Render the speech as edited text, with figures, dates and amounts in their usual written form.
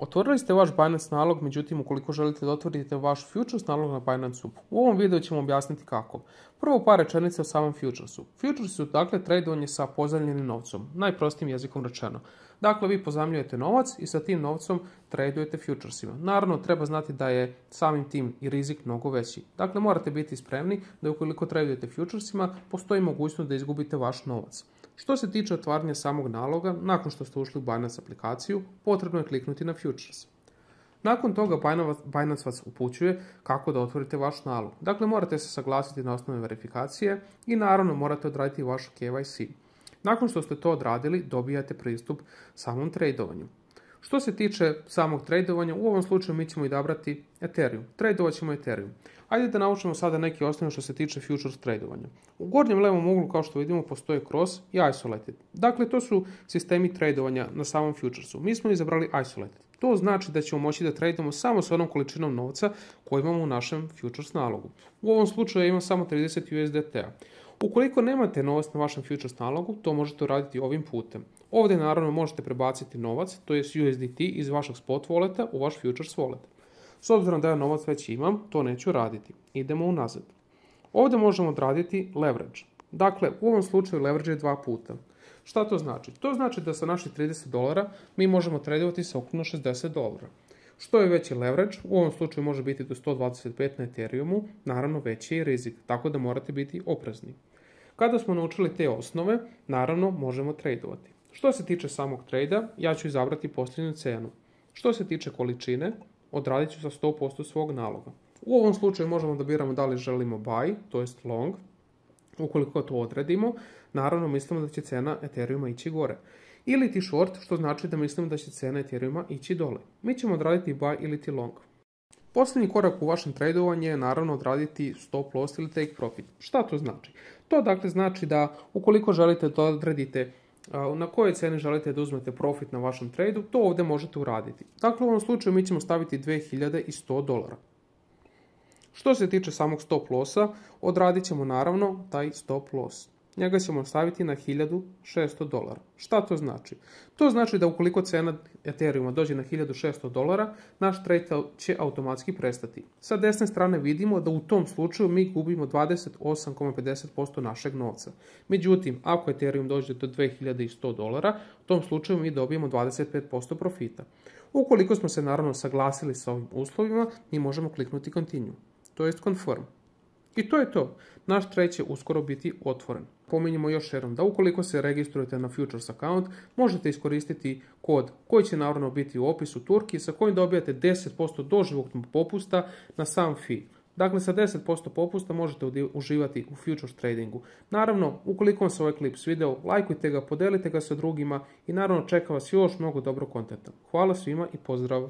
Otvorili ste vaš Binance nalog, međutim ukoliko želite da otvorite vaš futures nalog na Binance-u, u ovom videu ćemo objasniti kako. Prvo par rečenica o samom futuresu. Futures su dakle tradovanje sa pozajmljenim novcom, najprostijim jezikom rečeno. Dakle, vi pozajmljujete novac i sa tim novcom tradujete futuresima. Naravno, treba znati da je samim tim i rizik mnogo veći. Dakle, morate biti spremni da ukoliko tradujete futuresima, postoji mogućnost da izgubite vaš novac. Što se tiče otvaranja samog naloga, nakon što ste ušli u Binance aplikaciju, potrebno je kliknuti na Futures. Nakon toga Binance vas upućuje kako da otvorite vaš nalog. Dakle, morate se saglasiti na osnovne verifikacije i naravno morate odraditi vaš KYC. Nakon što ste to odradili, dobijate pristup samom tradovanju. Što se tiče samog tradovanja, u ovom slučaju mi ćemo odabrati Ethereum. Tradovat ćemo Ethereum. Ajde da naučimo sada neke osnove što se tiče futures tradovanja. U gornjem levom uglu, kao što vidimo, postoje cross i isolated. Dakle, to su sistemi tradovanja na samom futuresu. Mi smo izabrali isolated. To znači da ćemo moći da tradujemo samo sa onom količinom novca koju imamo u našem futures nalogu. U ovom slučaju imam samo 30 USDT-a. Ukoliko nemate novac na vašem futures nalogu, to možete uraditi ovim putem. Ovdje naravno možete prebaciti novac, to je USDT iz vašeg spot walleta u vaš futures wallet. S obzirom da ja novac već imam, to neću raditi. Idemo unazad. Ovdje možemo odraditi leverage. Dakle, u ovom slučaju leverage je 2 puta. Šta to znači? To znači da sa naših $30 mi možemo tradovati sa ukupno $60. Što je veći leverage, u ovom slučaju može biti do 125 na Ethereumu, naravno veći je rizik, tako da morate biti oprezni. Kada smo naučili te osnove, naravno možemo tradovati. Što se tiče samog trada, ja ću izabrati posljednju cenu. Što se tiče količine, odradit ću sa 100% svog naloga. U ovom slučaju možemo da biramo da li želimo buy, to jest long. Ukoliko to odredimo, naravno mislimo da će cena Ethereuma ići gore. Ili ti short, što znači da mislimo da će cena Ethereuma ići dole. Mi ćemo odraditi buy ili ti long. Posljednji korak u vašem tradovanju je naravno odraditi stop loss ili take profit. Šta to znači? To dakle znači da ukoliko želite da odredite na kojoj ceni želite da uzmete profit na vašem tradu, to ovdje možete uraditi. Dakle, u ovom slučaju mi ćemo staviti $2100. Što se tiče samog stop lossa, odradit ćemo naravno taj stop loss. Njega ćemo staviti na $1600. Šta to znači? To znači da ukoliko cena Ethereuma dođe na $1600, naš trade će automatski prestati. Sa desne strane vidimo da u tom slučaju mi gubimo 28,50% našeg novca. Međutim, ako Ethereum dođe do $2100, u tom slučaju mi dobijemo 25% profita. Ukoliko smo se naravno saglasili sa ovim uslovima, mi možemo kliknuti continue, to jest confirm. I to je to. Naš trade će uskoro biti otvoren. Pominjemo još jednom da ukoliko se registrujete na futures account, možete iskoristiti kod koji će naravno biti u opisu Turki sa kojim dobijate 10% doživotnog popusta na sam fee. Dakle, sa 10% popusta možete uživati u futures tradingu. Naravno, ukoliko vam se ovaj klip svideo, lajkujte ga, podelite ga sa drugima i naravno čeka vas još mnogo dobrog kontenta. Hvala svima i pozdrav!